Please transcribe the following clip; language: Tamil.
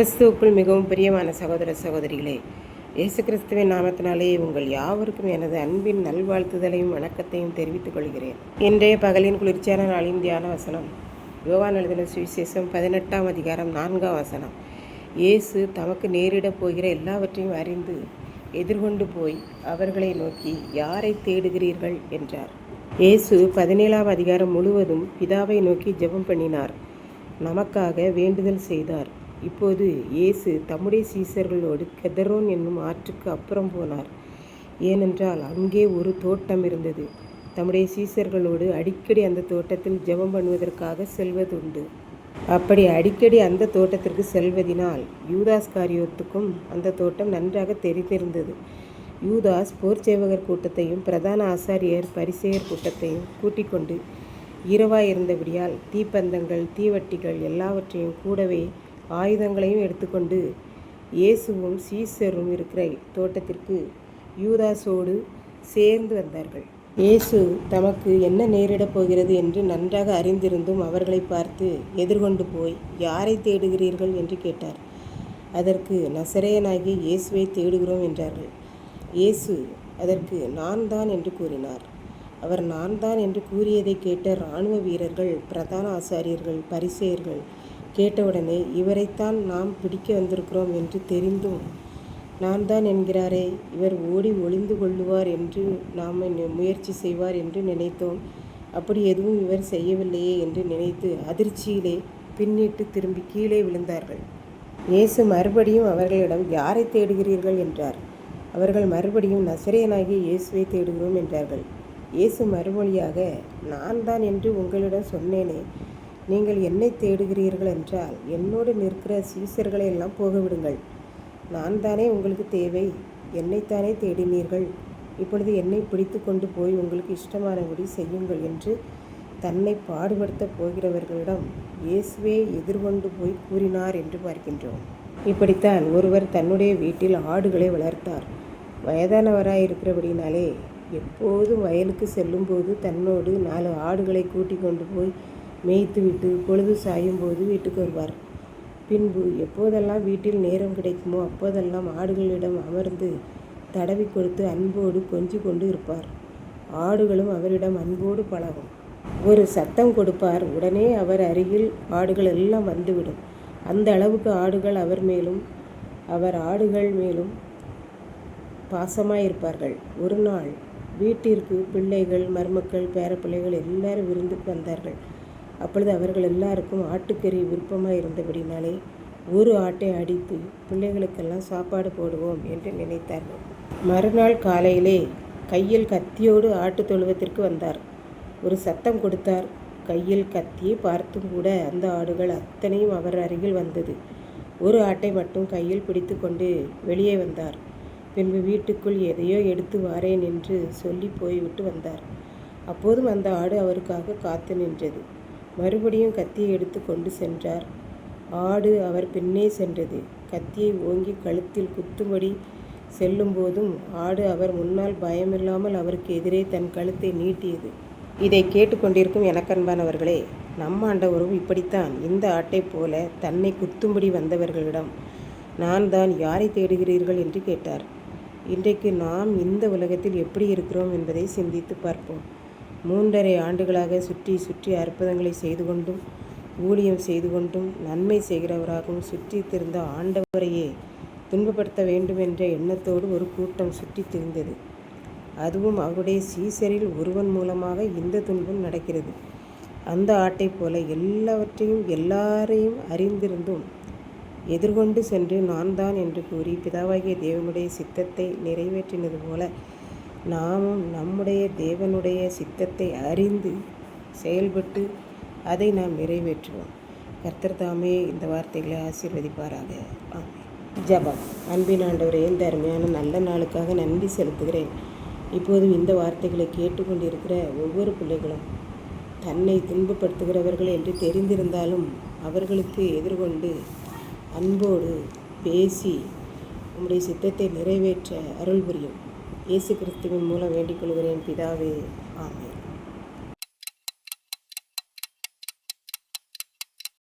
கிறிஸ்துவுக்குள் மிகவும் பிரியமான சகோதர சகோதரிகளே, இயேசு கிறிஸ்துவின் நாமத்தினாலே உங்கள் யாவருக்கும் எனது அன்பின் நல்வாழ்த்துதலையும் வணக்கத்தையும் தெரிவித்துக் கொள்கிறேன். இன்றைய பகலின் குளிர்ச்சியான நாளின் தியான வசனம் யோவான் எழுதின சுவிசேஷம் 18ஆம் அதிகாரம் 4ஆம் வசனம். இயேசு தமக்கு நேரிடப் போகிற எல்லாவற்றையும் அறிந்து எதிர்கொண்டு போய் அவர்களை நோக்கி, யாரை தேடுகிறீர்கள் என்றார். இயேசு 17ஆம் அதிகாரம் முழுவதும் பிதாவை நோக்கி ஜெபம் பண்ணினார், நமக்காக வேண்டுதல் செய்தார். இப்போது இயேசு தம்முடைய சீசர்களோடு கெதரோன் என்னும் ஆற்றுக்கு அப்புறம் போனார். ஏனென்றால் அங்கே ஒரு தோட்டம் இருந்தது. தம்முடைய சீசர்களோடு அடிக்கடி அந்த தோட்டத்தில் ஜெபம் பண்ணுவதற்காக செல்வதுண்டு. அப்படி அடிக்கடி அந்த தோட்டத்திற்கு செல்வதினால் யூதாஸ் காரியோத்துக்கும் அந்த தோட்டம் நன்றாக தெரிந்திருந்தது. யூதாஸ் போர்ச்சேவகர் கூட்டத்தையும் பிரதான ஆசாரியர் பரிசேயர் கூட்டத்தையும் கூட்டிக் கொண்டு இரவாயிருந்தபடியால் தீப்பந்தங்கள் தீவட்டிகள் எல்லாவற்றையும் கூடவே ஆயுதங்களையும் எடுத்துக்கொண்டு இயேசுவும் சீசரும் இருக்கிற தோட்டத்திற்கு யூதாஸோடு சேர்ந்து வந்தார்கள். இயேசு தமக்கு என்ன நேரிடப் போகிறது என்று நன்றாக அறிந்திருந்தும் அவர்களை பார்த்து எதிர்கொண்டு போய், யாரை தேடுகிறீர்கள் என்று கேட்டார். அதற்கு, நசரேயனாகிய இயேசுவை தேடுகிறோம் என்றார்கள். இயேசு அதற்கு, நான் தான் என்று கூறினார். அவர் நான் தான் என்று கூறியதை கேட்ட இராணுவ வீரர்கள் பிரதான ஆசாரியர்கள் பரிசேயர்கள் கேட்டவுடனே, இவரைத்தான் நாம் பிடிக்க வந்திருக்கிறோம் என்று தெரிந்தும் நான் தான் என்கிறாரே, இவர் ஓடி ஒளிந்து கொள்ளுவார் என்று நாம் முயற்சி செய்வார் என்று நினைத்தோம். அப்படி எதுவும் இவர் செய்யவில்லையே என்று நினைத்து அதிர்ச்சியிலே பின்னிட்டு திரும்பி கீழே விழுந்தார்கள். இயேசு மறுபடியும் அவர்களிடம், யாரை தேடுகிறீர்கள் என்றார். அவர்கள் மறுபடியும் நசரேயனாகிய இயேசுவை தேடுகிறோம் என்றார்கள். இயேசு மறுமொழியாக, நான் தான் என்று உங்களிடம் சொன்னேனே, நீங்கள் என்னை தேடுகிறீர்கள் என்றால் என்னோடு நிற்கிற சீசர்களை எல்லாம் போகவிடுங்கள். நான் தானே உங்களுக்கு தேவை, என்னைத்தானே தேடினீர்கள். இப்பொழுது என்னை பிடித்து கொண்டு போய் உங்களுக்கு இஷ்டமானபடி செய்யுங்கள் என்று தன்னை பாடுபடுத்தப் போகிறவர்களிடம் இயேசுவே எதிர்கொண்டு போய் கூறினார் என்று பார்க்கின்றோம். இப்படித்தான் ஒருவர் தன்னுடைய வீட்டில் ஆடுகளை வளர்த்தார். வயதானவராயிருக்கிறபடினாலே எப்போதும் வயலுக்கு செல்லும்போது தன்னோடு 4 ஆடுகளை கூட்டி கொண்டு போய் மேய்த்துவிட்டு பொழுது சாயும் போது வீட்டுக்கு வருவார். பின்பு எப்போதெல்லாம் வீட்டில் நேரம் கிடைக்குமோ அப்போதெல்லாம் ஆடுகளிடம் அமர்ந்து தடவி கொடுத்து அன்போடு கொஞ்சி கொண்டு இருப்பார். ஆடுகளும் அவரிடம் அன்போடு பழகும். ஒரு சத்தம் கொடுப்பார், உடனே அவர் அருகில் ஆடுகள் எல்லாம் வந்துவிடும். அந்த அளவுக்கு ஆடுகள் அவர் ஆடுகள் மேலும் பாசமாயிருப்பார்கள். ஒரு நாள் வீட்டிற்கு பிள்ளைகள் மருமக்கள் பேரப்பிள்ளைகள் எல்லாரும் விருந்துக்கு வந்தார்கள். அப்பொழுது அவர்கள் எல்லாருக்கும் ஆட்டுக்கறி விருப்பமாக இருந்தபடினாலே ஒரு ஆட்டை அடித்து பிள்ளைகளுக்கெல்லாம் சாப்பாடு போடுவோம் என்று நினைத்தார்கள். மறுநாள் காலையிலே கையில் கத்தியோடு ஆட்டு தொழுவத்திற்கு வந்தார். ஒரு சத்தம் கொடுத்தார். கையில் கத்தியை பார்த்தும் கூட அந்த ஆடுகள் அத்தனையும் அவர் அருகில் வந்தது. ஒரு ஆட்டை மட்டும் கையில் பிடித்து கொண்டு வெளியே வந்தார். பின்பு வீட்டுக்குள் எதையோ எடுத்து வாரேன் என்று சொல்லி போய்விட்டு வந்தார். அப்போதும் அந்த ஆடு அவருக்காக காத்து நின்றது. மறுபடியும் கத்தியை எடுத்து கொண்டு சென்றார். ஆடு அவர் பின்னே சென்றது. கத்தியை ஓங்கி கழுத்தில் குத்தும்படி செல்லும்போதும் ஆடு அவர் முன்னால் பயமில்லாமல் அவருக்கு எதிரே தன் கழுத்தை நீட்டியது. இதை கேட்டுக்கொண்டிருக்கும் எனக்கன்பானவர்களே, நம் ஆண்டவரும் இப்படித்தான் இந்த ஆட்டை போல தன்னை குத்தும்படி வந்தவர்களிடம், நான் தான் யாரை தேடுகிறீர்கள் என்று கேட்டார். இன்றைக்கு நாம் இந்த உலகத்தில் எப்படி இருக்கிறோம் என்பதை சிந்தித்து பார்ப்போம். 3½ ஆண்டுகளாக சுற்றி சுற்றி அற்புதங்களை செய்து கொண்டும் ஊழியம் செய்து கொண்டும் நன்மை செய்கிறவராகவும் சுற்றி திரிந்த ஆண்டவரையே துன்பப்படுத்த வேண்டும் என்ற எண்ணத்தோடு ஒரு கூட்டம் சுற்றி திரிந்தது. அதுவும் அவருடைய சீசரில் ஒருவன் மூலமாக இந்த துன்பம் நடக்கிறது. அந்த ஆட்டை போல எல்லாரையும் அறிந்திருந்தும் எதிர்கொண்டு சென்று நான் தான் என்று கூறி பிதாவாகிய தேவனுடைய சித்தத்தை நிறைவேற்றினது போல நாமும் நம்முடைய தேவனுடைய சித்தத்தை அறிந்து செயல்பட்டு அதை நாம் நிறைவேற்றுவோம். கர்த்தர் தாமே இந்த வார்த்தைகளை ஆசீர்வதிப்பாராக. ஆமென். ஜெபம். அன்பின் ஆண்டவரே, இந்த அருமையான நல்ல நாளுக்காக நன்றி செலுத்துகிறேன். இப்போதும் இந்த வார்த்தைகளை கேட்டுக்கொண்டிருக்கிற ஒவ்வொரு பிள்ளைகளும் தன்னை துன்பப்படுத்துகிறவர்கள் என்று தெரிந்திருந்தாலும் அவர்களுக்கு எதிர்கொண்டு அன்போடு பேசி உம்முடைய சித்தத்தை நிறைவேற்ற அருள் புரியும். இயேசு கிறிஸ்துவின் மூலம் வேண்டிக் கொள்கிறேன் பிதாவே. ஆமென்.